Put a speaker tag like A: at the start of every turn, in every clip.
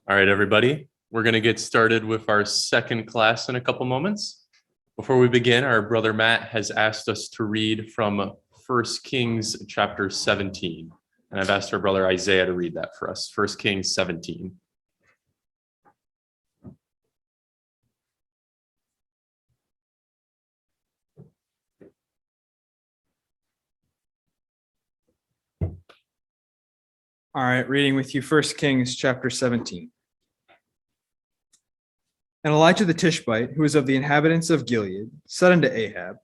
A: All right, everybody, we're going to get started with our second class in a couple moments. Before we begin, our brother Matt has asked us to read from 1 Kings chapter 17. And I've asked our brother Isaiah to read that for us, 1 Kings 17.
B: All right, reading with you 1 Kings chapter 17. And Elijah the Tishbite, who was of the inhabitants of Gilead, said unto Ahab,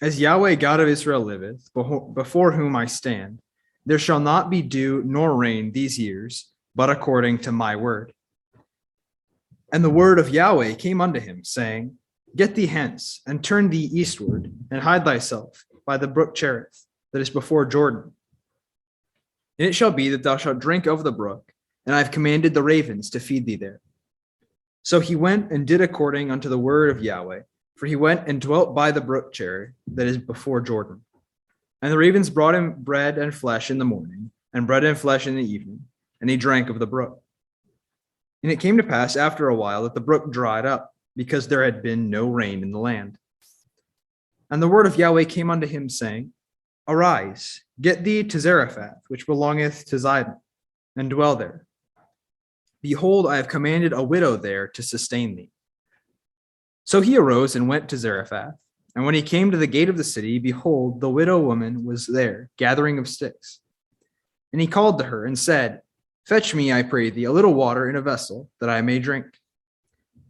B: As Yahweh God of Israel liveth, before whom I stand, there shall not be dew nor rain these years, but according to my word. And the word of Yahweh came unto him, saying, Get thee hence, and turn thee eastward, and hide thyself by the brook Cherith, that is before Jordan. And it shall be that thou shalt drink of the brook, and I have commanded the ravens to feed thee there. So he went and did according unto the word of Yahweh, for he went and dwelt by the brook Cherith, that is before Jordan. And the ravens brought him bread and flesh in the morning, and bread and flesh in the evening, and he drank of the brook. And it came to pass after a while that the brook dried up, because there had been no rain in the land. And the word of Yahweh came unto him, saying, Arise, get thee to Zarephath, which belongeth to Zidon, and dwell there. Behold, I have commanded a widow there to sustain thee. So he arose and went to Zarephath. And when he came to the gate of the city, behold, the widow woman was there, gathering of sticks. And he called to her and said, Fetch me, I pray thee, a little water in a vessel, that I may drink.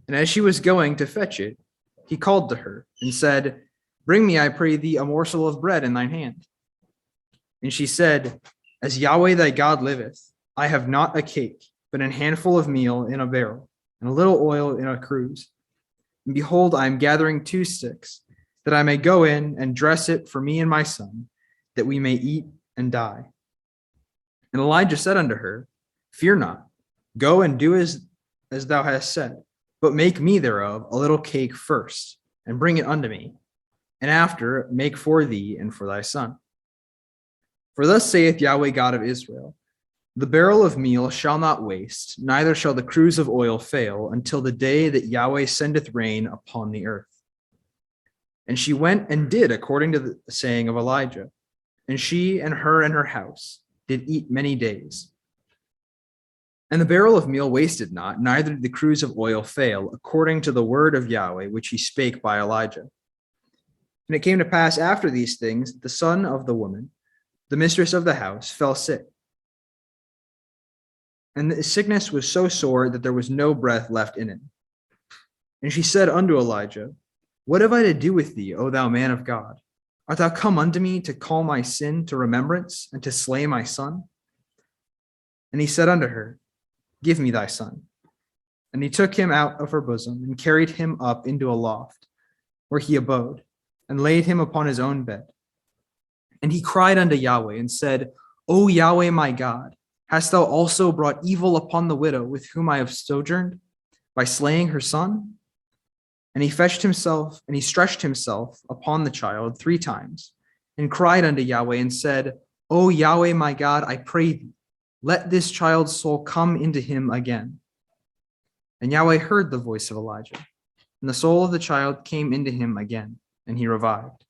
B: And as she was going to fetch it, he called to her and said, Bring me, I pray thee, a morsel of bread in thine hand. And she said, As Yahweh thy God liveth, I have not a cake, but an handful of meal in a barrel, and a little oil in a cruse. And behold, I am gathering 2 sticks, that I may go in and dress it for me and my son, that we may eat and die. And Elijah said unto her, Fear not, go and do as thou hast said, but make me thereof a little cake first, and bring it unto me, and after make for thee and for thy son. For thus saith Yahweh God of Israel, The barrel of meal shall not waste, neither shall the cruse of oil fail, until the day that Yahweh sendeth rain upon the earth. And she went and did according to the saying of Elijah, and she and her house did eat many days. And the barrel of meal wasted not, neither did the cruse of oil fail, according to the word of Yahweh which he spake by Elijah. And it came to pass after these things, that the son of the woman, the mistress of the house, fell sick. And the sickness was so sore that there was no breath left in him. And she said unto Elijah, What have I to do with thee, O thou man of God? Art thou come unto me to call my sin to remembrance, and to slay my son? And he said unto her, Give me thy son. And he took him out of her bosom, and carried him up into a loft, where he abode, and laid him upon his own bed. And he cried unto Yahweh, and said, O Yahweh my God, hast thou also brought evil upon the widow with whom I have sojourned, by slaying her son? And he stretched himself upon the child 3 times, and cried unto Yahweh, and said, O Yahweh my God, I pray thee, let this child's soul come into him again. And Yahweh heard the voice of Elijah, and the soul of the child came into him again, and he revived.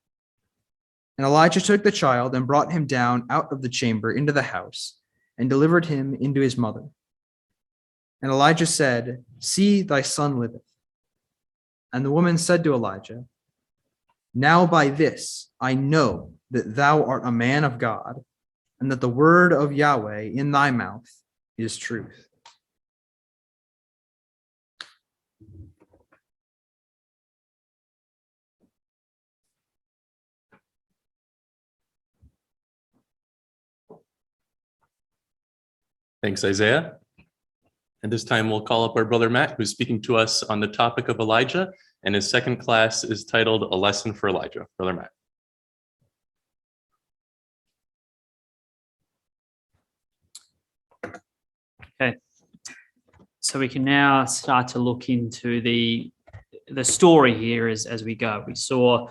B: And Elijah took the child and brought him down out of the chamber into the house, and delivered him into his mother. And Elijah said, See, thy son liveth. And the woman said to Elijah, Now by this I know that thou art a man of God, and that the word of Yahweh in thy mouth is truth.
A: Thanks, Isaiah. And this time we'll call up our brother Matt, who's speaking to us on the topic of Elijah, and his second class is titled A Lesson for Elijah. Brother Matt.
C: Okay, so we can now start to look into the story here as we go. We saw,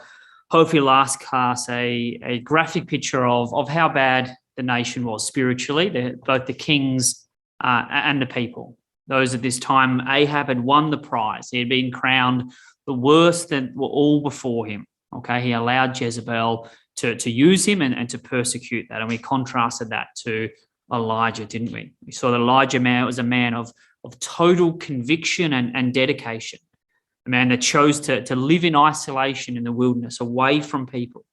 C: hopefully last class, a graphic picture of how bad the nation was spiritually, both the kings and the people. Those at this time, Ahab had won the prize. He had been crowned the worst that were all before him. Okay, he allowed Jezebel to use him and to persecute that. And we contrasted that to Elijah, didn't we? We saw that Elijah was a man of total conviction and dedication, a man that chose to live in isolation in the wilderness, away from people,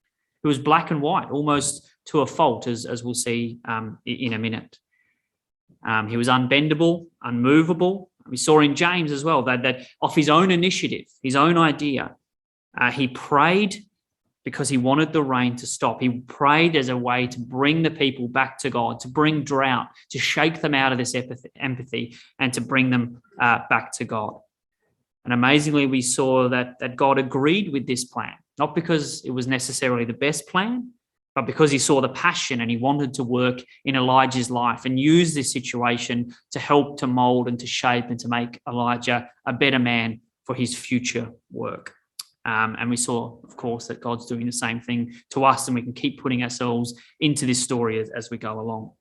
C: who was black and white, almost to a fault, as we'll see in a minute. He was unbendable, unmovable. We saw in James as well that off his own initiative, his own idea, he prayed because he wanted the rain to stop. He prayed as a way to bring the people back to God, to bring drought, to shake them out of this empathy, and to bring them back to God. And amazingly, we saw that God agreed with this plan, not because it was necessarily the best plan, but because he saw the passion and he wanted to work in Elijah's life and use this situation to help to mold and to shape and to make Elijah a better man for his future work. And we saw, of course, that God's doing the same thing to us, and we can keep putting ourselves into this story as we go along.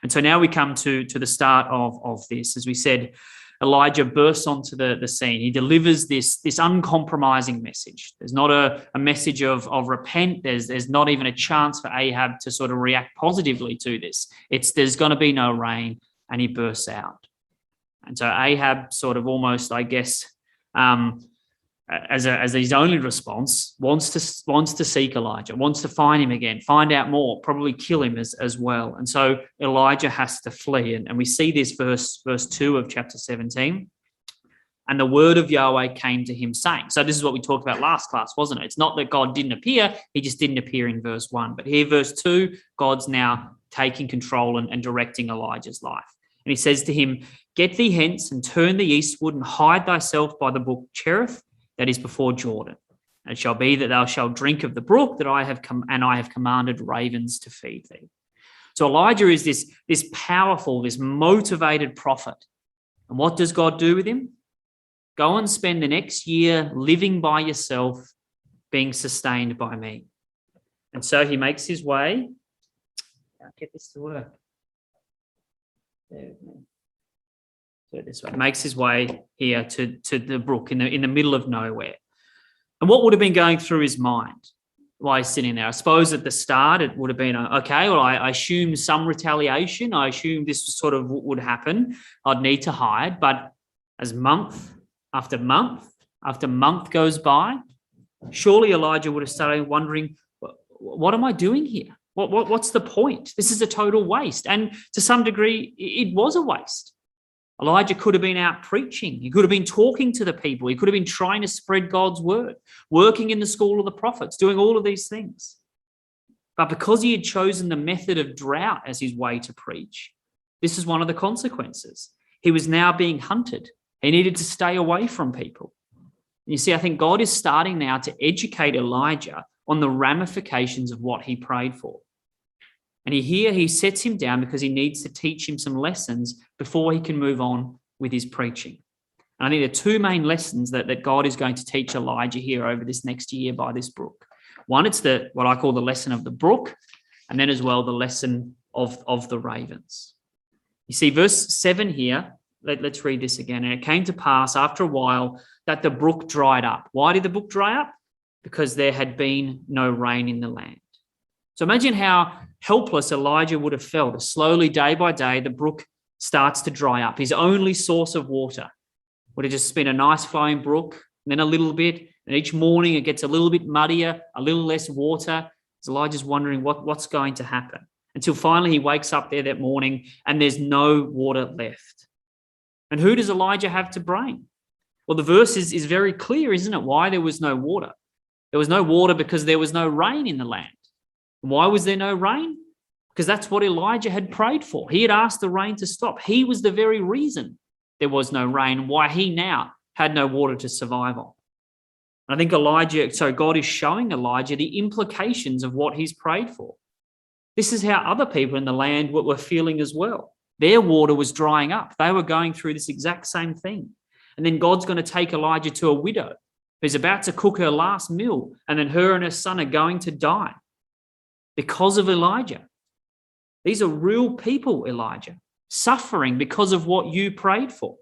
C: And so now we come to the start of this. As we said, Elijah bursts onto the scene. He delivers this uncompromising message. There's not a message of repent. There's not even a chance for Ahab to sort of react positively to this. There's going to be no rain, and he bursts out. And so Ahab sort of almost, I guess, as his only response, wants to seek Elijah, wants to find him again, find out more, probably kill him as well. And so Elijah has to flee. And we see this verse 2 of chapter 17. And the word of Yahweh came to him saying. So this is what we talked about last class, wasn't it? It's not that God didn't appear, he just didn't appear in verse 1. But here, verse 2, God's now taking control and directing Elijah's life. And he says to him, "Get thee hence and turn thee eastward and hide thyself by the brook Cherith, that is before Jordan. And it shall be that thou shalt drink of the brook that I have commanded ravens to feed thee." So Elijah is this powerful, this motivated prophet. And what does God do with him? Go and spend the next year living by yourself, being sustained by me. And so he makes his way. I'll get this to work. There with me. So this way, makes his way here to the brook in the middle of nowhere. And what would have been going through his mind while he's sitting there? I suppose at the start it would have been, okay, well, I assume some retaliation. I assume this sort of would happen. I'd need to hide. But as month after month after month goes by, surely Elijah would have started wondering, what am I doing here? What's the point? This is a total waste. And to some degree, it was a waste. Elijah could have been out preaching. He could have been talking to the people. He could have been trying to spread God's word, working in the school of the prophets, doing all of these things. But because he had chosen the method of drought as his way to preach, this is one of the consequences. He was now being hunted. He needed to stay away from people. And you see, I think God is starting now to educate Elijah on the ramifications of what he prayed for. And he sets him down because he needs to teach him some lessons before he can move on with his preaching. And I think there are two main lessons that God is going to teach Elijah here over this next year by this brook. One, it's what I call the lesson of the brook, and then as well the lesson of the ravens. You see, verse 7 here, let's read this again. "And it came to pass after a while that the brook dried up." Why did the brook dry up? Because there had been no rain in the land. So imagine how helpless Elijah would have felt as slowly, day by day, the brook starts to dry up. His only source of water would have just been a nice flowing brook, and then a little bit, and each morning it gets a little bit muddier, a little less water. As Elijah's wondering what's going to happen, until finally he wakes up there that morning and there's no water left. And who does Elijah have to blame? Well, the verse is very clear, isn't it? Why there was no water. There was no water because there was no rain in the land. Why was there no rain? Because that's what Elijah had prayed for. He had asked the rain to stop. He was the very reason there was no rain, why he now had no water to survive on. And I think God is showing Elijah the implications of what he's prayed for. This is how other people in the land were feeling as well. Their water was drying up. They were going through this exact same thing. And then God's going to take Elijah to a widow who's about to cook her last meal, and then her and her son are going to die because of Elijah. These are real people, Elijah, suffering because of what you prayed for.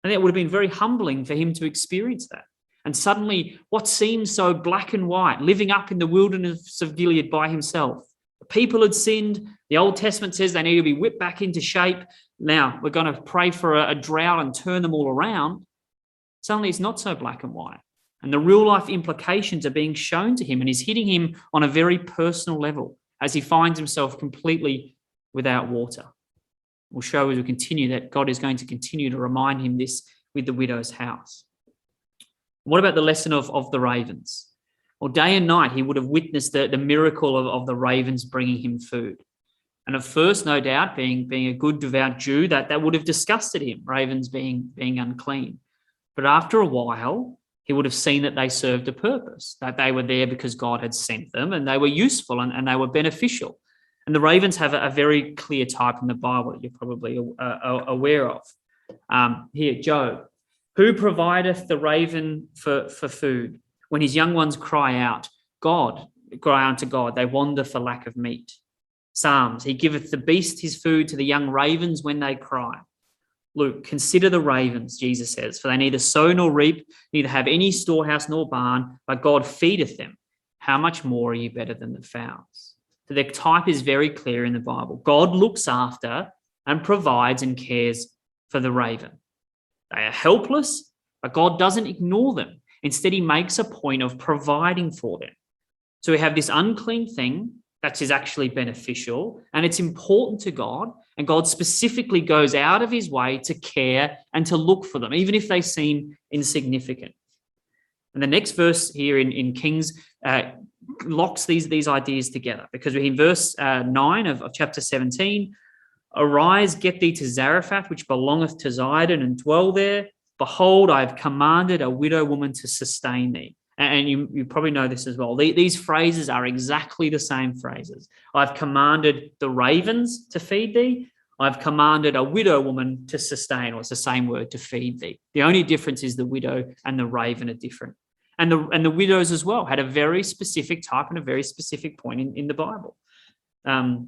C: And it would have been very humbling for him to experience that. And suddenly, what seemed so black and white, living up in the wilderness of Gilead by himself, the people had sinned. The Old Testament says they need to be whipped back into shape. Now, we're going to pray for a drought and turn them all around. Suddenly, it's not so black and white. And the real life implications are being shown to him and is hitting him on a very personal level as he finds himself completely without water. We'll show as we continue that God is going to continue to remind him this with the widow's house. What about the lesson of the ravens? Well, day and night, he would have witnessed the miracle of the ravens bringing him food. And at first, no doubt, being a good, devout Jew, that would have disgusted him, ravens being unclean. But after a while, he would have seen that they served a purpose, that they were there because God had sent them and they were useful and they were beneficial. And the ravens have a very clear type in the Bible that you're probably aware of. Here, Job. Who provideth the raven for food? When his young ones cry unto God, they wander for lack of meat. Psalms, he giveth the beast his food to the young ravens when they cry. Luke, consider the ravens, Jesus says, for they neither sow nor reap, neither have any storehouse nor barn, but God feedeth them. How much more are you better than the fowls? So the type is very clear in the Bible. God looks after and provides and cares for the raven. They are helpless, but God doesn't ignore them. Instead, he makes a point of providing for them. So we have this unclean thing that is actually beneficial and it's important to God. And God specifically goes out of his way to care and to look for them, even if they seem insignificant. And the next verse here in Kings locks these ideas together, because we're in verse 9 of chapter 17. Arise, get thee to Zarephath, which belongeth to Zidon, and dwell there. Behold, I have commanded a widow woman to sustain thee. And you probably know this as well. These phrases are exactly the same phrases. I've commanded the ravens to feed thee. I've commanded a widow woman to sustain, or it's the same word, to feed thee. The only difference is the widow and the raven are different. And the widows as well had a very specific type and a very specific point in the Bible. Let's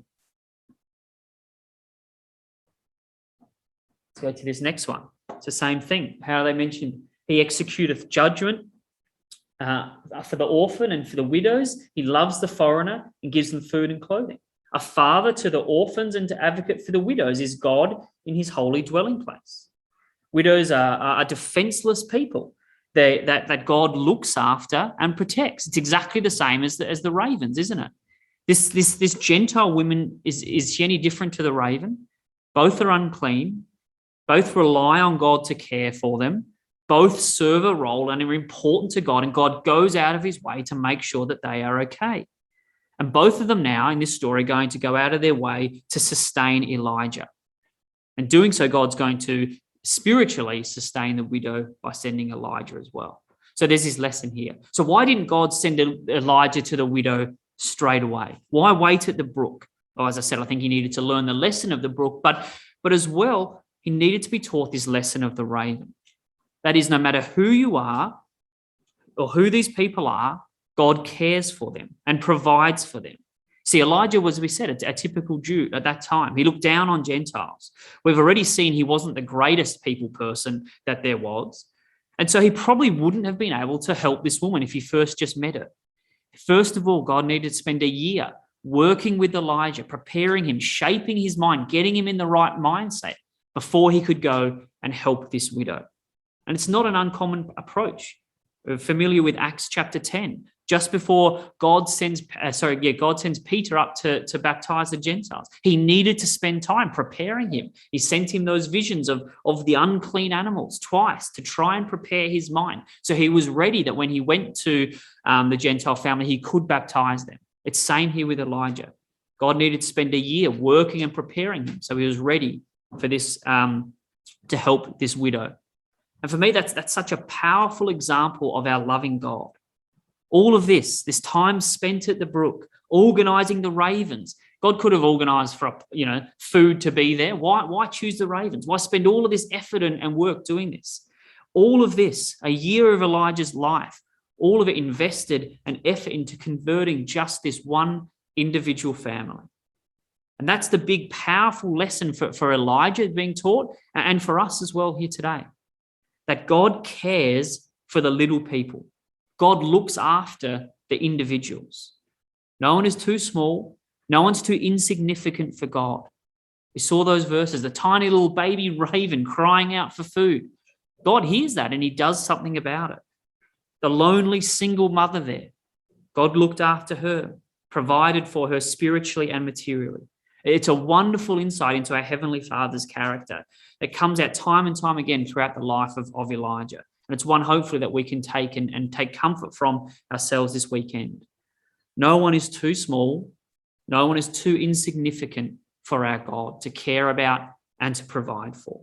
C: go to this next one. It's the same thing. How they mentioned, he executeth judgment for the orphan and for the widows. He loves the foreigner and gives them food and clothing. A father to the orphans and to advocate for the widows is God in his holy dwelling place. Widows are defenseless people that God looks after and protects. It's exactly the same as the ravens, isn't it? This Gentile woman, is she any different to the raven? Both are unclean. Both rely on God to care for them. Both serve a role and are important to God, and God goes out of his way to make sure that they are okay. And both of them now in this story are going to go out of their way to sustain Elijah. And doing so, God's going to spiritually sustain the widow by sending Elijah as well. So there's this lesson here. So why didn't God send Elijah to the widow straight away? Why wait at the brook? Well, as I said, I think he needed to learn the lesson of the brook, but as well, he needed to be taught this lesson of the raven. That is, no matter who you are or who these people are, God cares for them and provides for them. See, Elijah was, we said, a typical Jew at that time. He looked down on Gentiles. We've already seen he wasn't the greatest people person that there was. And so he probably wouldn't have been able to help this woman if he first just met her. First of all, God needed to spend a year working with Elijah, preparing him, shaping his mind, getting him in the right mindset before he could go and help this widow. And it's not an uncommon approach. We're familiar with Acts chapter 10. Just before God sends Peter up to baptize the Gentiles. He needed to spend time preparing him. He sent him those visions of the unclean animals twice to try and prepare his mind. So he was ready that when he went to the Gentile family, he could baptize them. It's same here with Elijah. God needed to spend a year working and preparing him. So he was ready for this to help this widow. And for me, that's such a powerful example of our loving God. All of this time spent at the brook, organizing the ravens. God could have organized for food to be there. Why choose the ravens? Why spend all of this effort and work doing this? All of this, a year of Elijah's life, all of it invested an effort into converting just this one individual family. And that's the big, powerful lesson for Elijah being taught and for us as well here today. that God cares for the little people. God looks after the individuals. No one is too small. No one's too insignificant for God. We saw those verses, the tiny little baby raven crying out for food. God hears that and he does something about it. The lonely single mother there, God looked after her, provided for her spiritually and materially. It's a wonderful insight into our Heavenly Father's character that comes out time and time again throughout the life of Elijah. And it's one hopefully that we can take and take comfort from ourselves this weekend. No one is too small. No one is too insignificant for our God to care about and to provide for.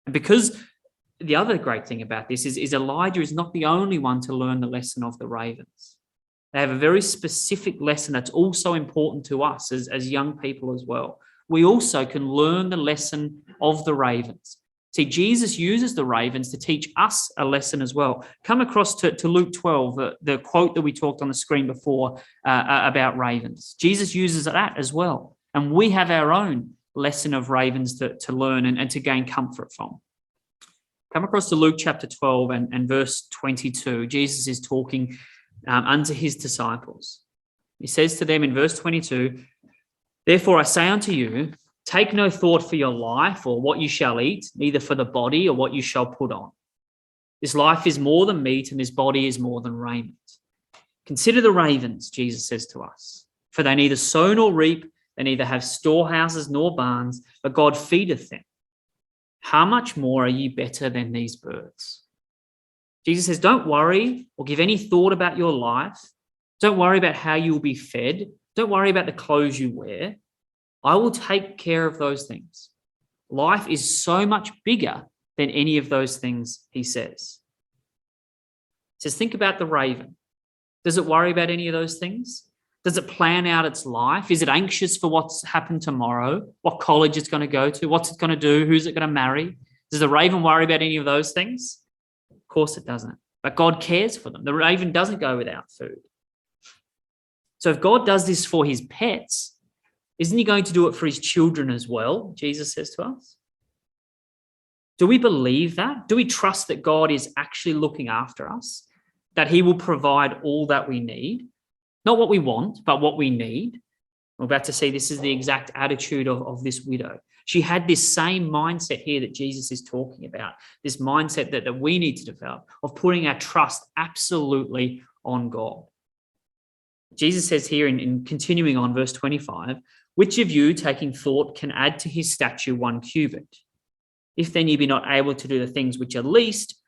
C: And because the other great thing about this is Elijah is not the only one to learn the lesson of the ravens. They have a very specific lesson that's also important to us as young people as well. We also can learn the lesson of the ravens. See, Jesus uses the ravens to teach us a lesson as well. Come across to Luke 12, the quote that we talked on the screen before about ravens. Jesus uses that as well. And we have our own lesson of ravens to learn and to gain comfort from. Come across to Luke chapter 12 and verse 22. Jesus is talking unto his disciples. He says to them in verse 22, "Therefore I say unto you, take no thought for your life or what you shall eat, neither for the body or what you shall put on. This life is more than meat, and this body is more than raiment. Consider the ravens," Jesus says to us, "for they neither sow nor reap, they neither have storehouses nor barns, but God feedeth them. How much more are ye better than these birds?" Jesus says, don't worry or give any thought about your life. Don't worry about how you will be fed. Don't worry about the clothes you wear. I will take care of those things. Life is so much bigger than any of those things, he says. He says, think about the raven. Does it worry about any of those things? Does it plan out its life? Is it anxious for what's happened tomorrow? What college it's going to go to? What's it going to do? Who's it going to marry? Does the raven worry about any of those things? Of course it doesn't. But God cares for them. The raven doesn't go without food. So if God does this for his pets, isn't he going to do it for his children as well? Jesus says to us. Do we believe that? Do we trust that God is actually looking after us? That he will provide all that we need? Not what we want, but what we need. We're about to see this is the exact attitude of this widow. She had this same mindset here that Jesus is talking about, this mindset that we need to develop of putting our trust absolutely on God. Jesus says here in continuing on verse 25, which of you taking thought can add to his stature 1 cubit? If then ye be not able to do the things which are least,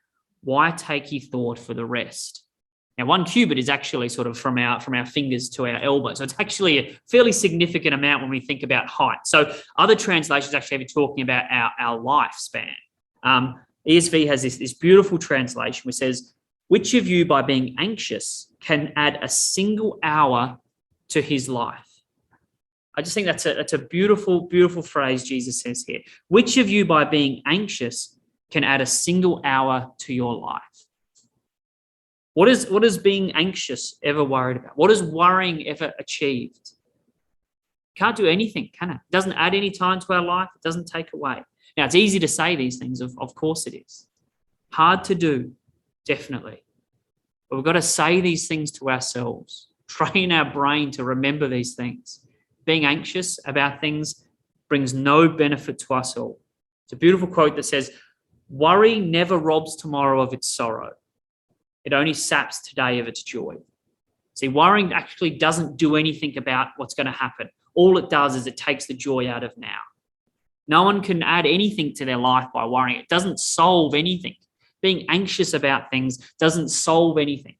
C: why take ye thought for the rest? Now, 1 cubit is actually sort of from our fingers to our elbow. So it's actually a fairly significant amount when we think about height. So other translations actually have talking about our lifespan. ESV has this beautiful translation which says, which of you by being anxious can add a single hour to his life? I just think that's a beautiful, beautiful phrase Jesus says here. Which of you by being anxious can add a single hour to your life? What is being anxious ever worried about? What is worrying ever achieved? Can't do anything, can it? It doesn't add any time to our life. It doesn't take away. Now, it's easy to say these things. Of course it is. Hard to do, definitely. But we've got to say these things to ourselves. Train our brain to remember these things. Being anxious about things brings no benefit to us all. It's a beautiful quote that says, worry never robs tomorrow of its sorrow. It only saps today of its joy. See, worrying actually doesn't do anything about what's going to happen. All it does is it takes the joy out of now. No one can add anything to their life by worrying. It doesn't solve anything. Being anxious about things doesn't solve anything.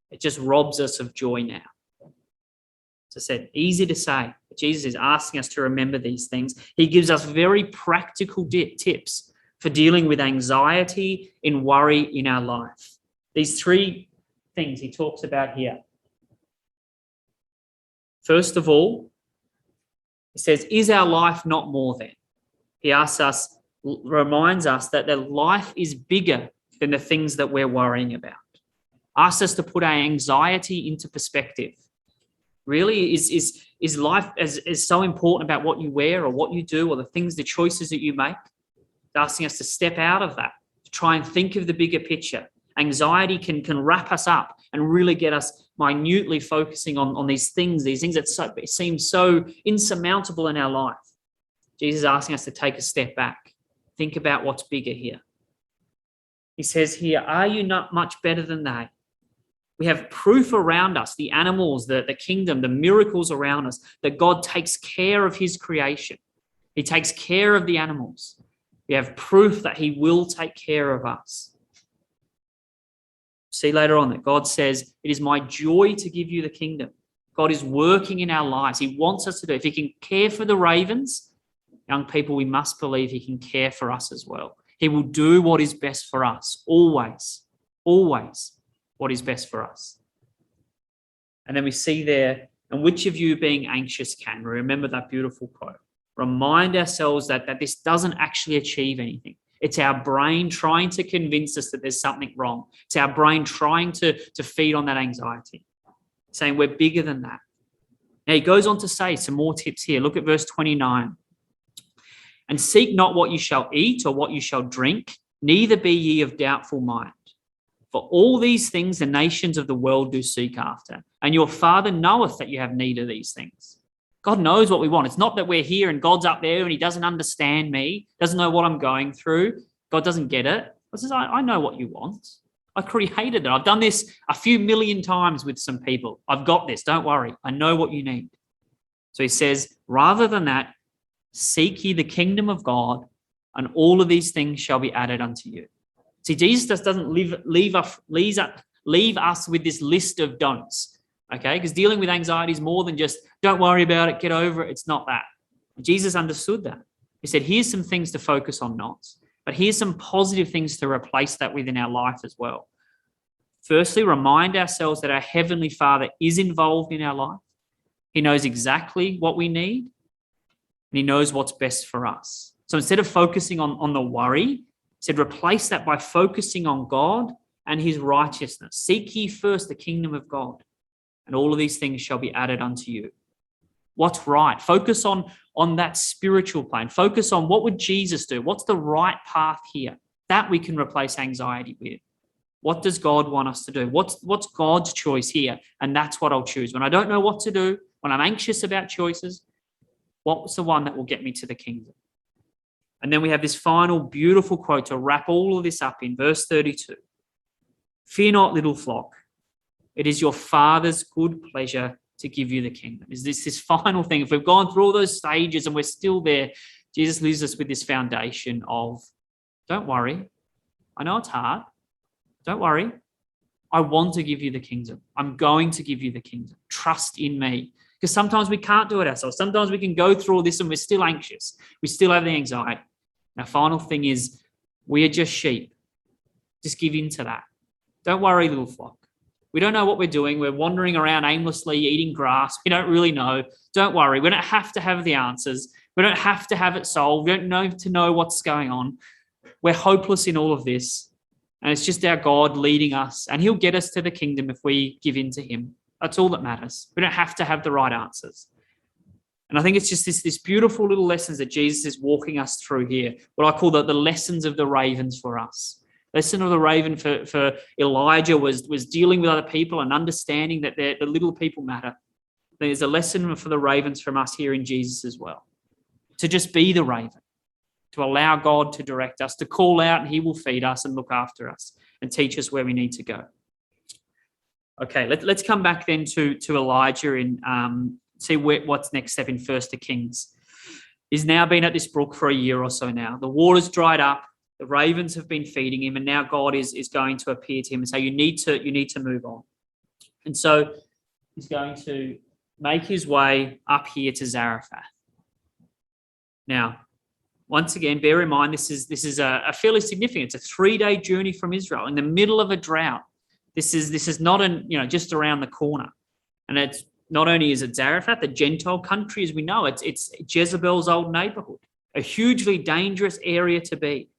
C: It just robs us of joy now. As I said, easy to say, but Jesus is asking us to remember these things. He gives us very practical tips for dealing with anxiety and worry in our life. These 3 things he talks about here. First of all, he says, is our life not more than? He reminds us that the life is bigger than the things that we're worrying about. Asks us to put our anxiety into perspective. Really, is life is so important about what you wear or what you do or the choices that you make? It's asking us to step out of that, to try and think of the bigger picture. Anxiety can wrap us up and really get us minutely focusing on these things that seem so insurmountable in our life. Jesus is asking us to take a step back, think about what's bigger here. He says here, are you not much better than they? We have proof around us, the animals, the kingdom, the miracles around us, that God takes care of his creation. He takes care of the animals. We have proof that he will take care of us. See later on that God says, it is my joy to give you the kingdom. God is working in our lives. He wants us to do. If he can care for the ravens, young people, we must believe he can care for us as well. He will do what is best for us, always, always what is best for us. And then we see there, and which of you being anxious can? Remember that beautiful quote. Remind ourselves that this doesn't actually achieve anything. It's our brain trying to convince us that there's something wrong. It's our brain trying to feed on that anxiety, saying we're bigger than that. Now he goes on to say some more tips here. Look at verse 29. And seek not what you shall eat or what you shall drink, neither be ye of doubtful mind. For all these things the nations of the world do seek after, and your Father knoweth that you have need of these things. God knows what we want. It's not that we're here and God's up there and he doesn't understand me, doesn't know what I'm going through. God doesn't get it. God says, I know what you want. I created it. I've done this a few million times with some people. I've got this. Don't worry. I know what you need. So he says, rather than that, seek ye the kingdom of God, and all of these things shall be added unto you. See, Jesus just doesn't leave us with this list of don'ts, okay? Because dealing with anxiety is more than just, don't worry about it, get over it. It's not that. Jesus understood that. He said, here's some things to focus on, not, but here's some positive things to replace that with in our life as well. Firstly, remind ourselves that our Heavenly Father is involved in our life. He knows exactly what we need, and he knows what's best for us. So instead of focusing on the worry, he said, replace that by focusing on God and his righteousness. Seek ye first the kingdom of God, and all of these things shall be added unto you. What's right? Focus on that spiritual plane. Focus on what would Jesus do? What's the right path here? That we can replace anxiety with. What does God want us to do? What's God's choice here? And that's what I'll choose. When I don't know what to do, when I'm anxious about choices, what's the one that will get me to the kingdom? And then we have this final beautiful quote to wrap all of this up in verse 32. Fear not, little flock. It is your Father's good pleasure to give you the kingdom. Is this final thing? If we've gone through all those stages and we're still there, Jesus leaves us with this foundation of, don't worry. I know it's hard. Don't worry. I want to give you the kingdom. I'm going to give you the kingdom. Trust in me. Because sometimes we can't do it ourselves. Sometimes we can go through all this and we're still anxious. We still have the anxiety. Our final thing is, we are just sheep. Just give in to that. Don't worry, little flock. We don't know what we're doing. We're wandering around aimlessly, eating grass. We don't really know. Don't worry. We don't have to have the answers. We don't have to have it solved. We don't have to know what's going on. We're hopeless in all of this. And it's just our God leading us. And he'll get us to the kingdom if we give in to him. That's all that matters. We don't have to have the right answers. And I think it's just this beautiful little lessons that Jesus is walking us through here, what I call the lessons of the ravens for us. Lesson of the raven for Elijah was dealing with other people and understanding that the little people matter. There's a lesson for the ravens from us here in Jesus as well. To just be the raven, to allow God to direct us, to call out and he will feed us and look after us and teach us where we need to go. Okay, let's come back then to Elijah and see what's next step in 1 Kings. He's now been at this brook for a year or so now. The water's dried up. The ravens have been feeding him, and now God is going to appear to him and say, you need to move on. And so he's going to make his way up here to Zarephath. Now, once again, bear in mind, this is a fairly significant, it's a 3-day journey from Israel in the middle of a drought. This is not just around the corner. And it's not only is it Zarephath, a Gentile country as we know, it's Jezebel's old neighborhood, a hugely dangerous area to be.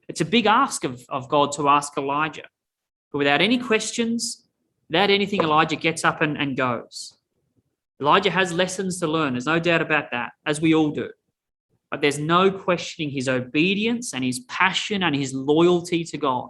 C: It's a big ask of God to ask Elijah. But without any questions, without anything, Elijah gets up and goes. Elijah has lessons to learn. There's no doubt about that, as we all do. but there's no questioning his obedience and his passion and his loyalty to God.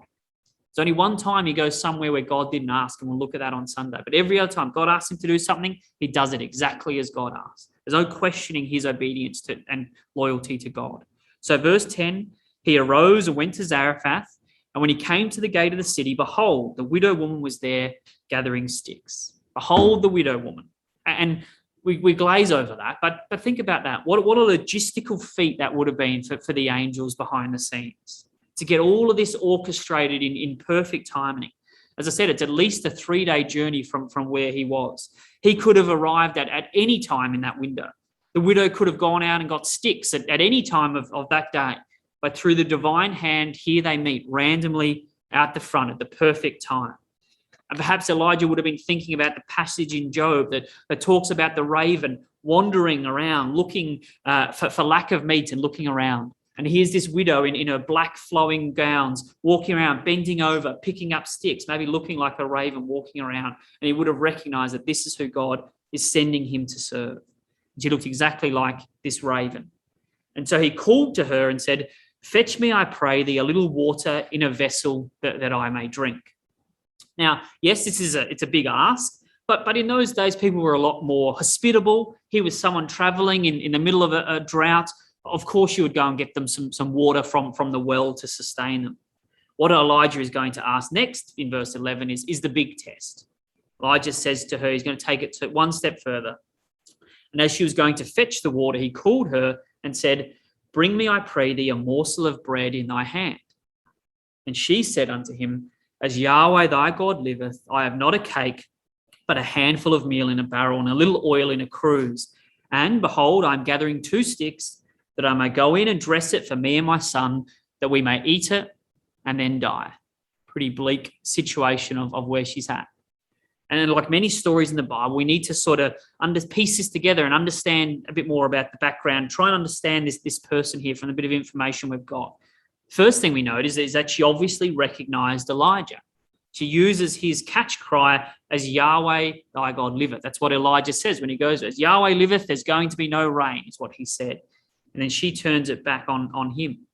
C: There's only one time he goes somewhere where God didn't ask, and we'll look at that on Sunday. But every other time God asks him to do something, he does it exactly as God asks. There's no questioning his obedience to and loyalty to God. So verse 10, he arose and went to Zarephath, and when he came to the gate of the city, behold, the widow woman was there gathering sticks. Behold the widow woman. And we glaze over that, but think about that. What a logistical feat that would have been for the angels behind the scenes to get all of this orchestrated in perfect timing. As I said, it's at least a 3-day journey from where he was. He could have arrived at any time in that window. The widow could have gone out and got sticks at any time of that day. But through the divine hand, here they meet randomly out the front at the perfect time. And perhaps Elijah would have been thinking about the passage in Job that talks about the raven wandering around, looking for lack of meat and looking around. And here's this widow in her black flowing gowns, walking around, bending over, picking up sticks, maybe looking like a raven walking around. And he would have recognized that this is who God is sending him to serve. And she looked exactly like this raven. And so he called to her and said, "Fetch me, I pray thee, a little water in a vessel that I may drink." Now, yes, it's a big ask, but in those days, people were a lot more hospitable. Here was someone traveling in the middle of a drought. Of course, you would go and get them some water from the well to sustain them. What Elijah is going to ask next in verse 11 is the big test. Elijah says to her, he's going to take it to one step further. And as she was going to fetch the water, he called her and said, "Bring me, I pray thee, a morsel of bread in thy hand." And she said unto him, "As Yahweh thy God liveth, I have not a cake, but a handful of meal in a barrel and a little oil in a cruse. And behold, I am gathering 2 sticks, that I may go in and dress it for me and my son, that we may eat it and then die." Pretty bleak situation of where she's at. And like many stories in the Bible, we need to sort of piece this together and understand a bit more about the background, try and understand this person here from the bit of information we've got. First thing we notice is that she obviously recognized Elijah. She uses his catch cry as Yahweh thy God liveth. That's what Elijah says when he goes, "As Yahweh liveth, there's going to be no rain," is what he said. And then she turns it back on him.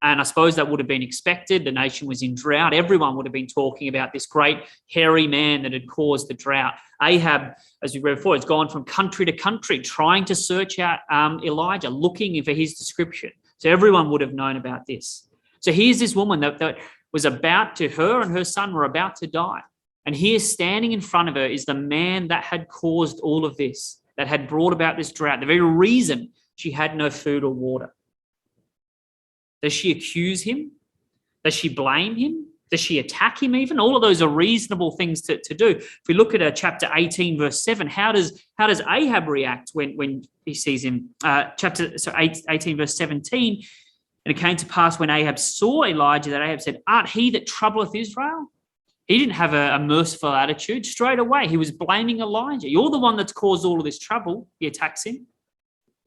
C: And I suppose that would have been expected. The nation was in drought. Everyone would have been talking about this great hairy man that had caused the drought. Ahab, as we read before, has gone from country to country trying to search out Elijah, looking for his description. So everyone would have known about this. So here's this woman that was her and her son were about to die. And here standing in front of her is the man that had caused all of this, that had brought about this drought, the very reason she had no food or water. Does she accuse him? Does she blame him? Does she attack him even? All of those are reasonable things to do. If we look at chapter 18, verse 7, how does Ahab react when he sees him? 18, verse 17, "And it came to pass when Ahab saw Elijah that Ahab said, Art he that troubleth Israel?" He didn't have a merciful attitude. Straight away, he was blaming Elijah. "You're the one that's caused all of this trouble." He attacks him.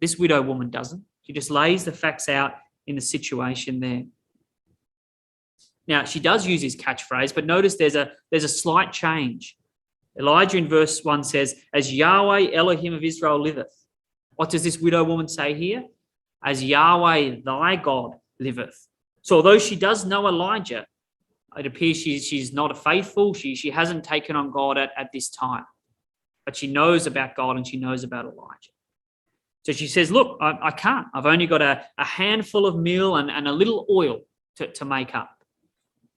C: This widow woman doesn't. She just lays the facts out in the situation there. Now, she does use his catchphrase, but notice there's a slight change. Elijah in verse 1 says, "As Yahweh Elohim of Israel liveth." What does this widow woman say here? "As Yahweh thy God liveth." So although she does know Elijah, it appears she's not a faithful. She hasn't taken on God at this time. But she knows about God and she knows about Elijah. So she says, "Look, I can't. I've only got a handful of meal and a little oil to make up."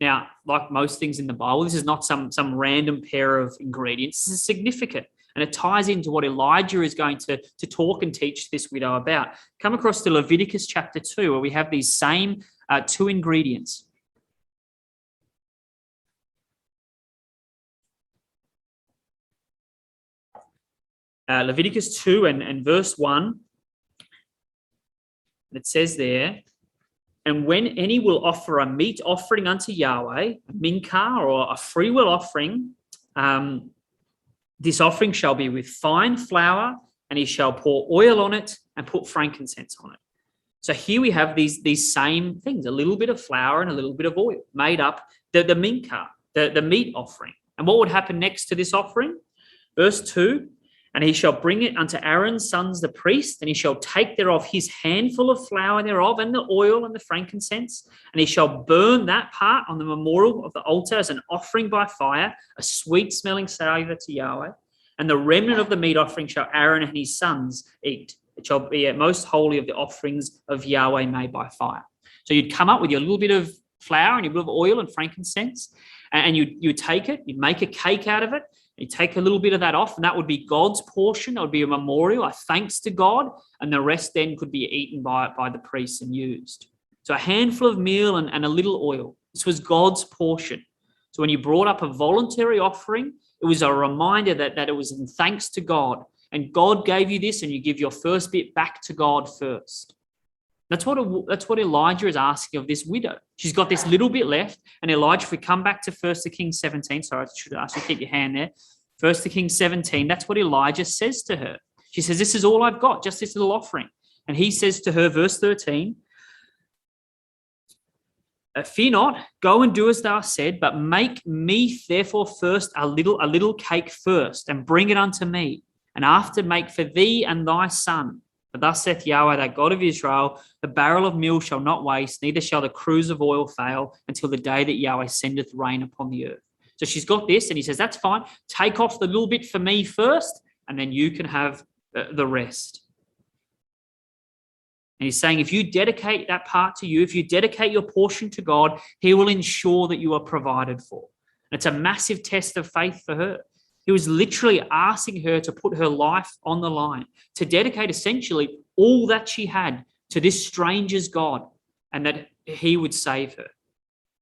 C: Now, like most things in the Bible, this is not some random pair of ingredients. This is significant, and it ties into what Elijah is going to talk and teach this widow about. Come across to Leviticus chapter 2, where we have these same 2 ingredients. Leviticus 2 and verse 1, it says there, "And when any will offer a meat offering unto Yahweh, a minkah or a freewill offering, this offering shall be with fine flour, and he shall pour oil on it and put frankincense on it." So here we have these same things, a little bit of flour and a little bit of oil made up the minkah, the meat offering. And what would happen next to this offering? Verse 2, And he shall bring it unto Aaron's sons, the priest, and he shall take thereof his handful of flour thereof, and the oil and the frankincense, and he shall burn that part on the memorial of the altar as an offering by fire, a sweet smelling savour to Yahweh. And the remnant of the meat offering shall Aaron and his sons eat. It shall be most holy of the offerings of Yahweh made by fire. So you'd come up with your little bit of flour and your little bit of oil and frankincense, and you'd take it, you'd make a cake out of it. You take a little bit of that off, and that would be God's portion. That would be a memorial, a thanks to God, and the rest then could be eaten by the priests and used. So a handful of meal and a little oil. This was God's portion. So when you brought up a voluntary offering, it was a reminder that it was in thanks to God, and God gave you this, and you give your first bit back to God first. That's what Elijah is asking of this widow. She's got this little bit left. And Elijah, if we come back to 1 Kings 17, sorry, I should ask you to keep your hand there. 1 Kings 17, that's what Elijah says to her. She says, this is all I've got, just this little offering. And he says to her, verse 13, fear not, go and do as thou hast said, but make me therefore first a little cake first, and bring it unto me. And after make for thee and thy son. For thus saith Yahweh, that God of Israel, the barrel of meal shall not waste, neither shall the cruse of oil fail, until the day that Yahweh sendeth rain upon the earth. So she's got this, and he says, that's fine. Take off the little bit for me first, and then you can have the rest. And he's saying, if you dedicate that part to you, if you dedicate your portion to God, he will ensure that you are provided for. And it's a massive test of faith for her. He was literally asking her to put her life on the line, to dedicate essentially all that she had to this stranger's God, and that he would save her.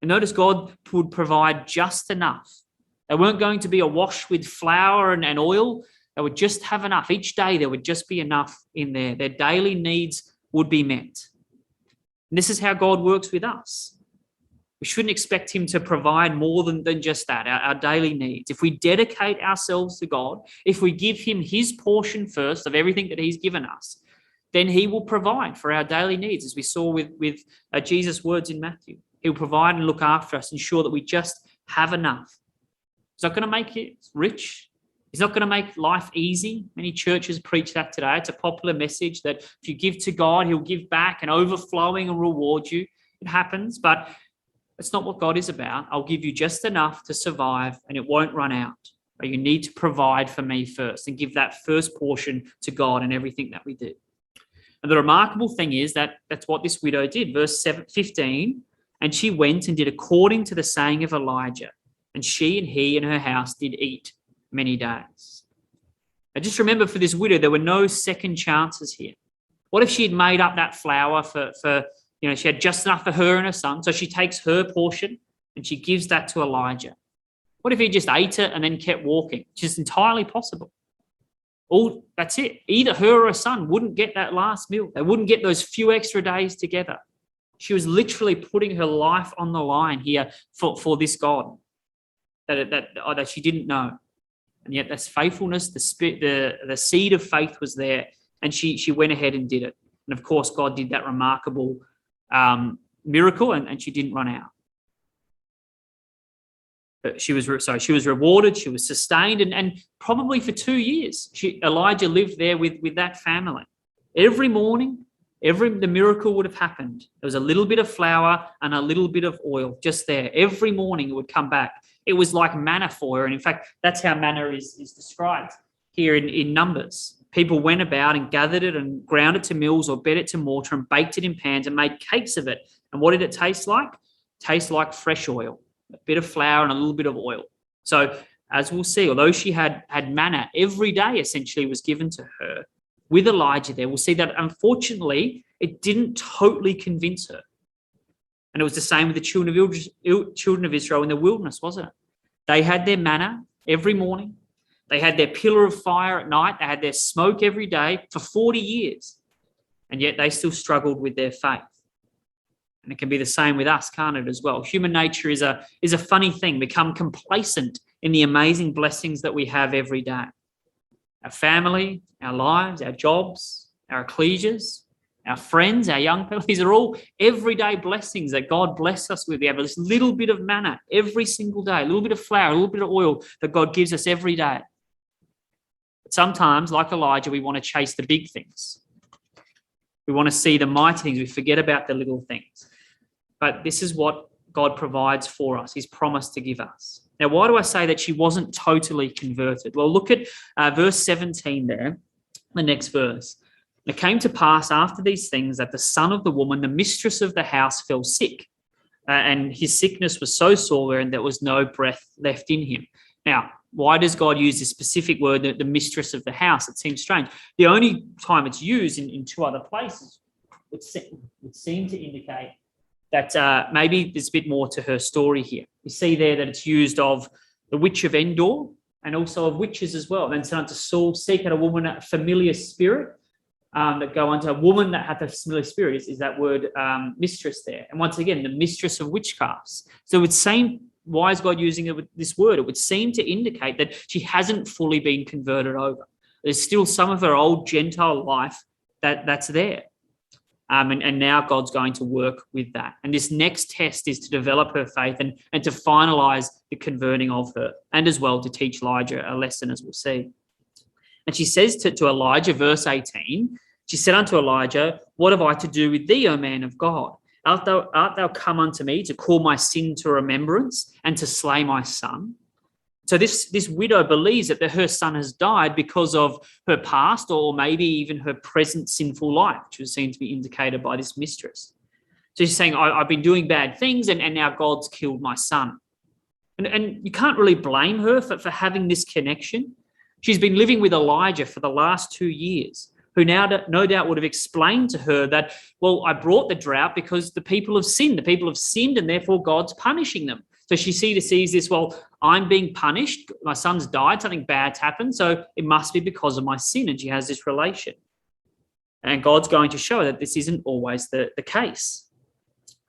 C: And notice God would provide just enough. They weren't going to be awash with flour and oil. They would just have enough. Each day there would just be enough in there. Their daily needs would be met. And this is how God works with us. We shouldn't expect him to provide more than just that, our daily needs. If we dedicate ourselves to God, if we give him his portion first of everything that he's given us, then he will provide for our daily needs, as we saw with Jesus' words in Matthew. He'll provide and look after us, ensure that we just have enough. He's not going to make it rich. He's not going to make life easy. Many churches preach that today. It's a popular message that if you give to God, he'll give back and overflowing and reward you. It happens, but it's not what God is about. I'll give you just enough to survive, and it won't run out. But you need to provide for me first and give that first portion to God in everything that we do. And the remarkable thing is that that's what this widow did. Verse 15, and she went and did according to the saying of Elijah, and she and he and her house did eat many days. Now just remember, for this widow, there were no second chances here. What if she had made up that flour for she had just enough for her and her son, so she takes her portion and she gives that to Elijah. What if he just ate it and then kept walking? Which is entirely possible. That's it. Either her or her son wouldn't get that last meal. They wouldn't get those few extra days together. She was literally putting her life on the line here for this God that she didn't know. And yet that's faithfulness, the seed of faith was there, and she went ahead and did it. And of course, God did that remarkable miracle, and she didn't run out. But she was rewarded, she was sustained, and probably for 2 years, Elijah lived there with that family. Every morning, the miracle would have happened. There was a little bit of flour and a little bit of oil just there. Every morning it would come back. It was like manna for her. And in fact, that's how manna is described here in Numbers. People went about and gathered it and ground it to mills or bed it to mortar and baked it in pans and made cakes of it. And what did it taste like? Tastes like fresh oil, a bit of flour and a little bit of oil. So as we'll see, although she had manna every day essentially was given to her, with Elijah there, we'll see that unfortunately it didn't totally convince her. And it was the same with the children of Israel in the wilderness, wasn't it? They had their manna every morning. They had their pillar of fire at night. They had their smoke every day for 40 years. And yet they still struggled with their faith. And it can be the same with us, can't it, as well? Human nature is a funny thing. Become complacent in the amazing blessings that we have every day. Our family, our lives, our jobs, our ecclesias, our friends, our young people, these are all everyday blessings that God bless us with. We have this little bit of manna every single day, a little bit of flour, a little bit of oil that God gives us every day. But Sometimes, like Elijah, we want to chase the big things. We want to see the mighty things. We forget about the little things. But this is what God provides for us. He's promised to give us. Now, why do I say that she wasn't totally converted? Well, look at verse 17 there, the next verse. It came to pass after these things that the son of the woman, the mistress of the house, fell sick. And his sickness was so sore and there was no breath left in him. Now, why does God use this specific word, the mistress of the house? It seems strange. The only time it's used in two other places would seem to indicate that maybe there's a bit more to her story here. You see there that it's used of the witch of Endor and also of witches as well. Then said unto Saul, seek out a woman, a familiar spirit, that go unto a woman that hath a familiar spirit is that word mistress there. And once again, the mistress of witchcrafts. So it would seem, why is God using it with this word? It would seem to indicate that she hasn't fully been converted over. There's still some of her old Gentile life that's there. And now God's going to work with that. And this next test is to develop her faith and to finalize the converting of her, and as well to teach Elijah a lesson, as we'll see. And she says to Elijah, verse 18, she said unto Elijah, what have I to do with thee, O man of God? Art thou come unto me to call my sin to remembrance and to slay my son? So this widow believes that her son has died because of her past or maybe even her present sinful life, which would seem to be indicated by this mistress. So she's saying, I've been doing bad things and now God's killed my son. And you can't really blame her for having this connection. She's been living with Elijah for the last 2 years, who now no doubt would have explained to her that, well, I brought the drought because the people have sinned. The people have sinned and therefore God's punishing them. So she sees this, well, I'm being punished. My son's died. Something bad's happened. So it must be because of my sin. And she has this relation. And God's going to show that this isn't always the case.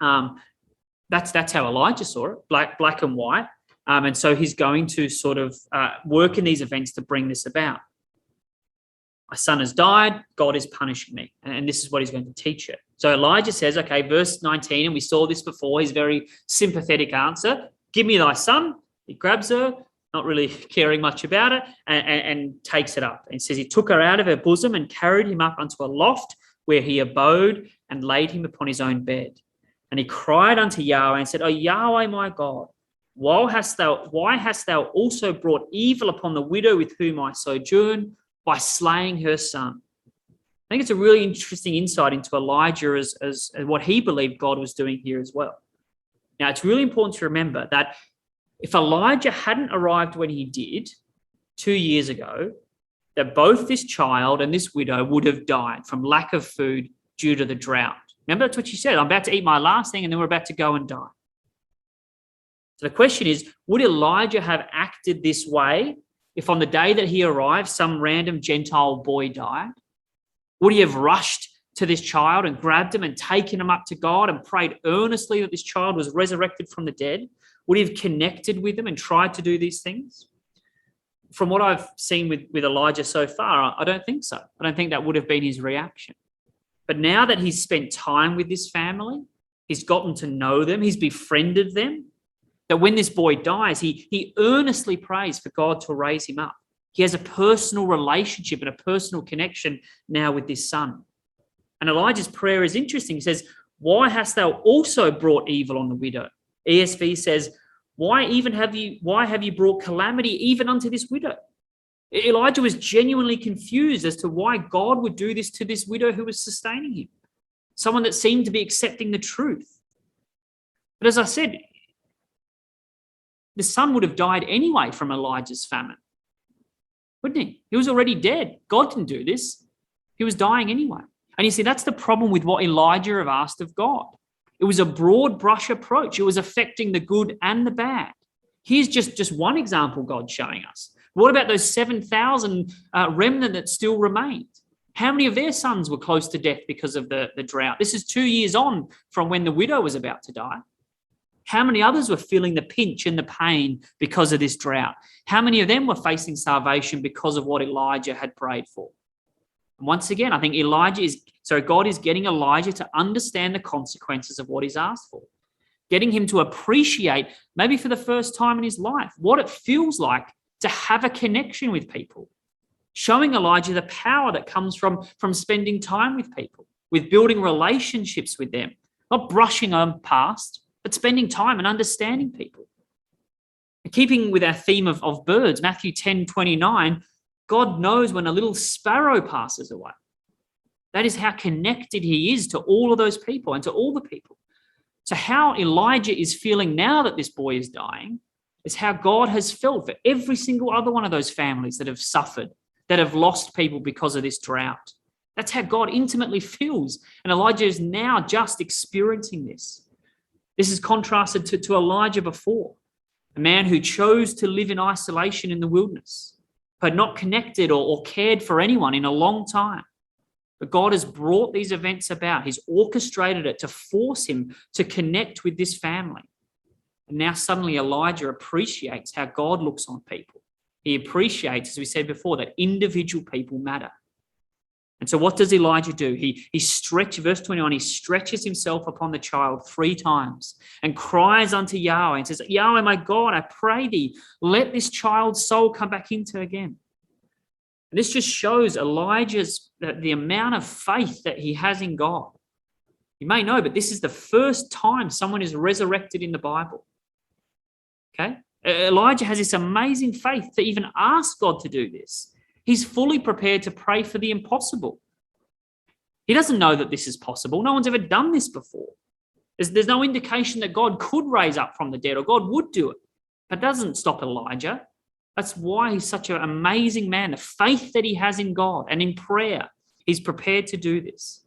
C: That's how Elijah saw it, black and white. And so he's going to sort of work in these events to bring this about. My son has died. God is punishing me. And this is what he's going to teach her. So Elijah says, okay, verse 19, and we saw this before, his very sympathetic answer, give me thy son. He grabs her, not really caring much about it, and takes it up. And says he took her out of her bosom and carried him up unto a loft where he abode and laid him upon his own bed. And he cried unto Yahweh and said, O Yahweh, my God, why hast thou also brought evil upon the widow with whom I sojourn by slaying her son? I think it's a really interesting insight into Elijah as what he believed God was doing here as well. Now, it's really important to remember that if Elijah hadn't arrived when he did 2 years ago, that both this child and this widow would have died from lack of food due to the drought. Remember, that's what she said. I'm about to eat my last thing and then we're about to go and die. So the question is, would Elijah have acted this way if on the day that he arrived, some random Gentile boy died? Would he have rushed to this child and grabbed him and taken him up to God and prayed earnestly that this child was resurrected from the dead? Would he have connected with him and tried to do these things? From what I've seen with Elijah so far, I don't think so. I don't think that would have been his reaction. But now that he's spent time with this family, he's gotten to know them, he's befriended them, that when this boy dies, he earnestly prays for God to raise him up. He has a personal relationship and a personal connection now with this son. And Elijah's prayer is interesting. He says, why hast thou also brought evil on the widow? ESV says, why have you brought calamity even unto this widow? Elijah was genuinely confused as to why God would do this to this widow who was sustaining him, someone that seemed to be accepting the truth. But as I said, the son would have died anyway from Elijah's famine, wouldn't he? He was already dead. God didn't do this. He was dying anyway. And you see, that's the problem with what Elijah have asked of God. It was a broad brush approach. It was affecting the good and the bad. Here's just one example God's showing us. What about those 7,000 remnant that still remained? How many of their sons were close to death because of the drought? This is 2 years on from when the widow was about to die. How many others were feeling the pinch and the pain because of this drought? How many of them were facing starvation because of what Elijah had prayed for? And once again, I think God is getting Elijah to understand the consequences of what he's asked for, getting him to appreciate, maybe for the first time in his life, what it feels like to have a connection with people, showing Elijah the power that comes from spending time with people, with building relationships with them, not brushing on past, but spending time and understanding people. And keeping with our theme of birds, Matthew 10:29, God knows when a little sparrow passes away. That is how connected he is to all of those people and to all the people. So how Elijah is feeling now that this boy is dying is how God has felt for every single other one of those families that have suffered, that have lost people because of this drought. That's how God intimately feels. And Elijah is now just experiencing this. This is contrasted to Elijah before, a man who chose to live in isolation in the wilderness, who had not connected or cared for anyone in a long time. But God has brought these events about. He's orchestrated it to force him to connect with this family. And now suddenly Elijah appreciates how God looks on people. He appreciates, as we said before, that individual people matter. And so what does Elijah do? He stretches, verse 21, he stretches himself upon the child 3 times and cries unto Yahweh and says, Yahweh, my God, I pray thee, let this child's soul come back into again. And this just shows Elijah's, the amount of faith that he has in God. You may know, but this is the first time someone is resurrected in the Bible. Okay? Elijah has this amazing faith to even ask God to do this. He's fully prepared to pray for the impossible. He doesn't know that this is possible. No one's ever done this before. There's no indication that God could raise up from the dead or God would do it. But it doesn't stop Elijah. That's why he's such an amazing man. The faith that he has in God and in prayer, he's prepared to do this.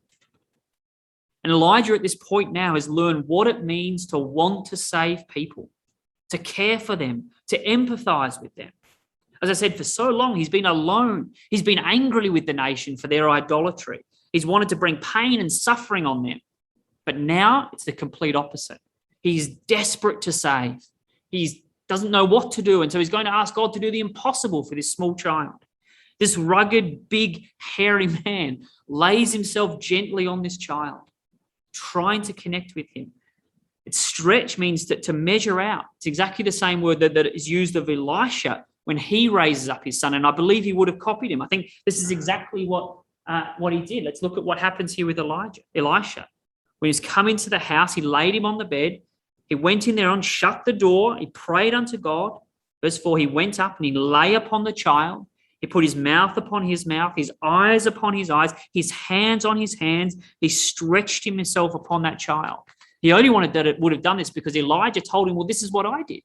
C: And Elijah at this point now has learned what it means to want to save people, to care for them, to empathize with them. As I said, for so long, he's been alone. He's been angry with the nation for their idolatry. He's wanted to bring pain and suffering on them. But now it's the complete opposite. He's desperate to save. He doesn't know what to do. And so he's going to ask God to do the impossible for this small child. This rugged, big, hairy man lays himself gently on this child, trying to connect with him. Its stretch means that to measure out. It's exactly the same word that is used of Elisha when he raises up his son. And I believe he would have copied him. I think this is exactly what he did. Let's look at what happens here with Elisha. When he's come into the house, he laid him on the bed. He went in there and shut the door. He prayed unto God. Verse 4, he went up and he lay upon the child. He put his mouth upon his mouth, his eyes upon his eyes, his hands on his hands. He stretched himself upon that child. He only would have done this because Elijah told him, well, this is what I did.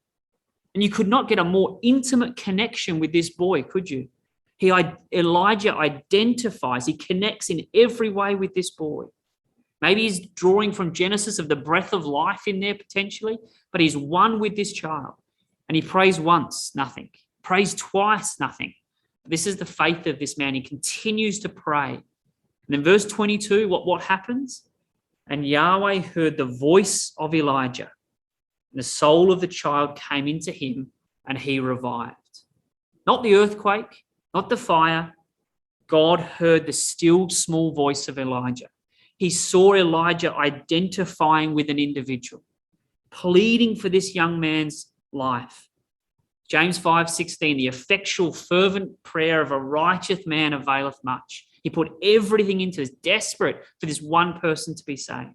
C: And you could not get a more intimate connection with this boy, could you? Elijah identifies, he connects in every way with this boy. Maybe he's drawing from Genesis of the breath of life in there potentially, but he's one with this child. And he prays once, nothing. Prays twice, nothing. This is the faith of this man. He continues to pray. And then verse 22, what happens? And Yahweh heard the voice of Elijah. And the soul of the child came into him and he revived. Not the earthquake, not the fire. God heard the still small voice of Elijah. He saw Elijah identifying with an individual, pleading for this young man's life. James 5:16, the effectual, fervent prayer of a righteous man availeth much. He put everything into this, desperate for this one person to be saved.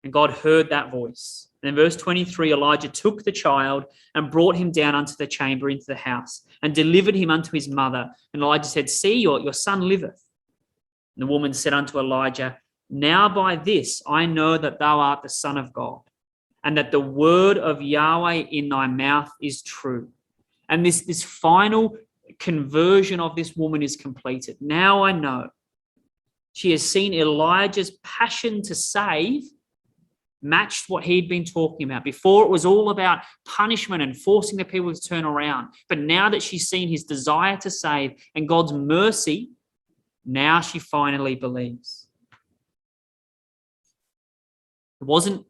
C: And God heard that voice. And in verse 23, Elijah took the child and brought him down unto the chamber into the house and delivered him unto his mother. And Elijah said, see, your son liveth. And the woman said unto Elijah, now by this I know that thou art the Son of God, and that the word of Yahweh in thy mouth is true. And this final conversion of this woman is completed. Now I know. She has seen Elijah's passion to save matched what he'd been talking about. Before it was all about punishment and forcing the people to turn around. But now that she's seen his desire to save and God's mercy, now she finally believes. It wasn't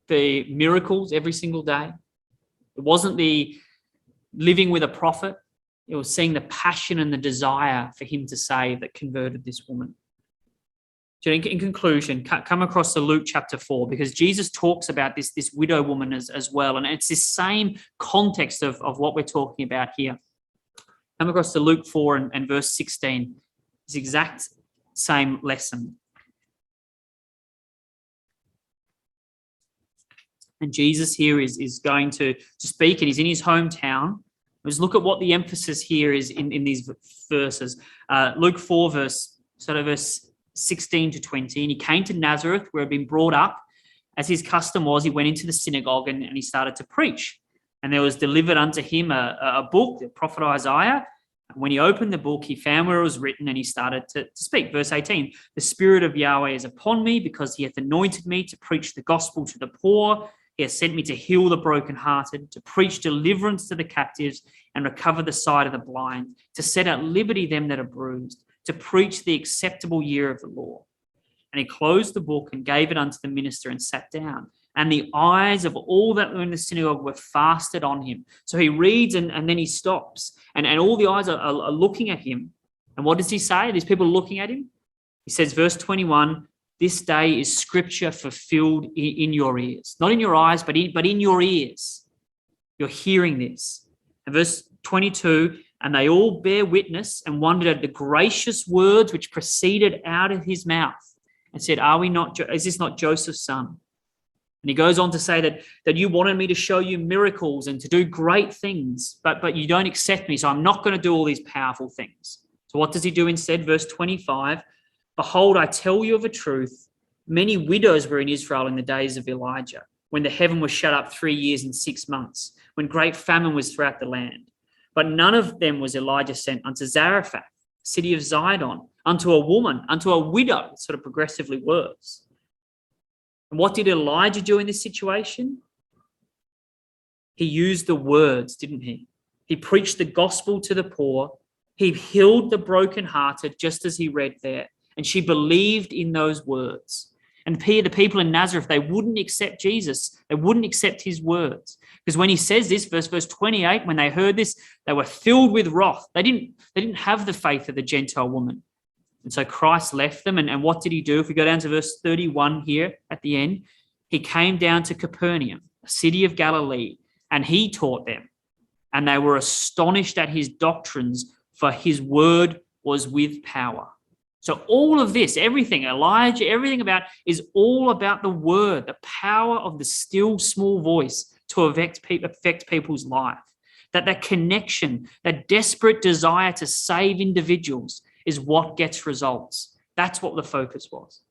C: the miracles every single day. It wasn't the living with a prophet. It was seeing the passion and the desire for him to save that converted this woman. So in conclusion, come across to Luke chapter 4, because Jesus talks about this widow woman as well. And it's this same context of what we're talking about here. Come across to Luke 4 and verse 16. It's the exact same lesson. And Jesus here is going to speak, and he's in his hometown. Let's look at what the emphasis here is in these verses. Luke 4, verse 16 to 20. And he came to Nazareth, where he had been brought up. As his custom was, he went into the synagogue and he started to preach. And there was delivered unto him a book, the prophet Isaiah. And when he opened the book, he found where it was written, and he started to speak. Verse 18, the Spirit of Yahweh is upon me, because he hath anointed me to preach the gospel to the poor. He has sent me to heal the brokenhearted, to preach deliverance to the captives, and recover the sight of the blind, to set at liberty them that are bruised, to preach the acceptable year of the Lord. And he closed the book and gave it unto the minister and sat down. And the eyes of all that were in the synagogue were fastened on him. So he reads and then he stops. And all the eyes are looking at him. And what does he say? These people are looking at him. He says, verse 21, this day is scripture fulfilled in your ears. Not in your eyes, but in your ears. You're hearing this. And verse 22, and they all bear witness and wondered at the gracious words which proceeded out of his mouth, and said, is this not Joseph's son? And he goes on to say that you wanted me to show you miracles and to do great things, but you don't accept me, so I'm not going to do all these powerful things. So what does he do instead? Verse 25, behold, I tell you of a truth, many widows were in Israel in the days of Elijah, when the heaven was shut up 3 years and 6 months, when great famine was throughout the land. But none of them was Elijah sent unto Zarephath, city of Zidon, unto a woman, unto a widow, sort of progressively worse. And what did Elijah do in this situation? He used the words, didn't he? He preached the gospel to the poor. He healed the brokenhearted, just as he read there. And she believed in those words. And the people in Nazareth, they wouldn't accept Jesus. They wouldn't accept his words. Because when he says this, verse 28, when they heard this, they were filled with wrath. They didn't have the faith of the Gentile woman. And so Christ left them. And what did he do? If we go down to verse 31 here at the end, he came down to Capernaum, a city of Galilee, and he taught them. And they were astonished at his doctrines, for his word was with power. So all of this, everything, Elijah, everything about is all about the word, the power of the still small voice to affect people's life. That connection, that desperate desire to save individuals is what gets results. That's what the focus was.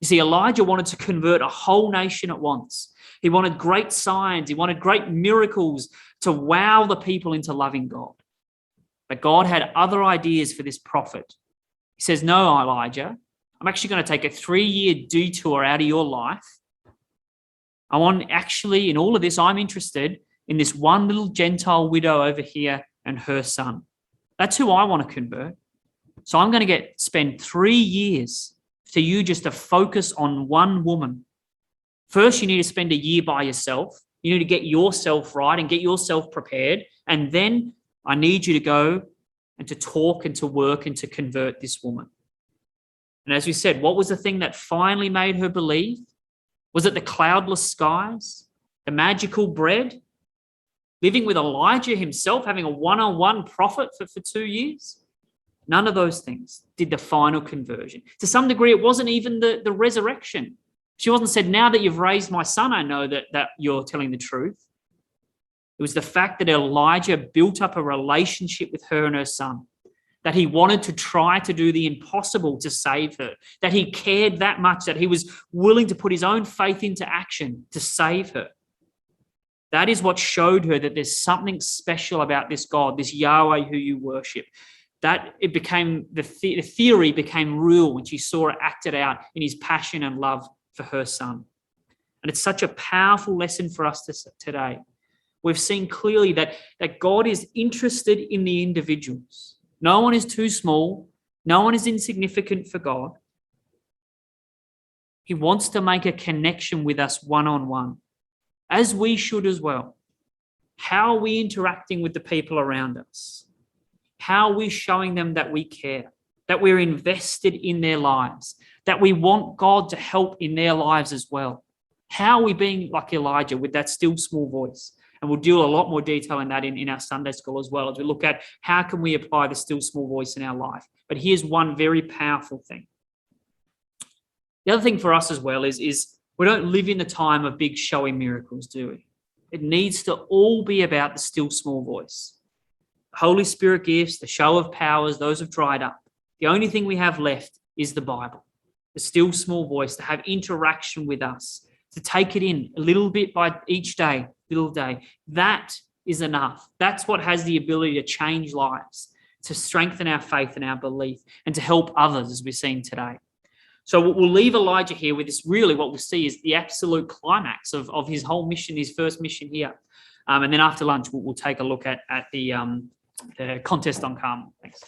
C: You see, Elijah wanted to convert a whole nation at once. He wanted great signs. He wanted great miracles to wow the people into loving God. But God had other ideas for this prophet. He says, no, Elijah, I'm actually going to take a 3-year detour out of your life. In all of this, I'm interested in this one little Gentile widow over here and her son. That's who I want to convert. So I'm going to spend 3 years for you just to focus on one woman. First, you need to spend a year by yourself. You need to get yourself right and get yourself prepared. And then I need you to go and to talk and to work and to convert this woman. And as we said, what was the thing that finally made her believe? Was it the cloudless skies, the magical bread, living with Elijah himself, having a one-on-one prophet for 2 years? None of those things did the final conversion. To some degree, it wasn't even the resurrection. She wasn't said, now that you've raised my son, I know that you're telling the truth. It was the fact that Elijah built up a relationship with her and her son, that he wanted to try to do the impossible to save her, that he cared that much, that he was willing to put his own faith into action to save her. That is what showed her that there's something special about this God, this Yahweh who you worship. That it became, the theory became real when she saw it acted out in his passion and love for her son. And it's such a powerful lesson for us today. We've seen clearly that God is interested in the individuals. No one is too small. No one is insignificant for God. He wants to make a connection with us one-on-one, as we should as well. How are we interacting with the people around us? How are we showing them that we care, that we're invested in their lives, that we want God to help in their lives as well? How are we being like Elijah with that still small voice? And we'll deal a lot more detail in that in our Sunday school as well, as we look at how can we apply the still small voice in our life. But here's one very powerful thing. The other thing for us as well is we don't live in the time of big showy miracles, do we? It needs to all be about the still small voice. Holy Spirit gifts, the show of powers, those have dried up. The only thing we have left is the Bible, the still small voice, to have interaction with us, to take it in a little bit by each day, little day. That is enough. That's what has the ability to change lives, to strengthen our faith and our belief, and to help others, as we're seeing today. So we'll leave Elijah here with this. Really what we'll see is the absolute climax of his whole mission, his first mission here. And then after lunch, we'll take a look at the contest on Carmel. Thanks.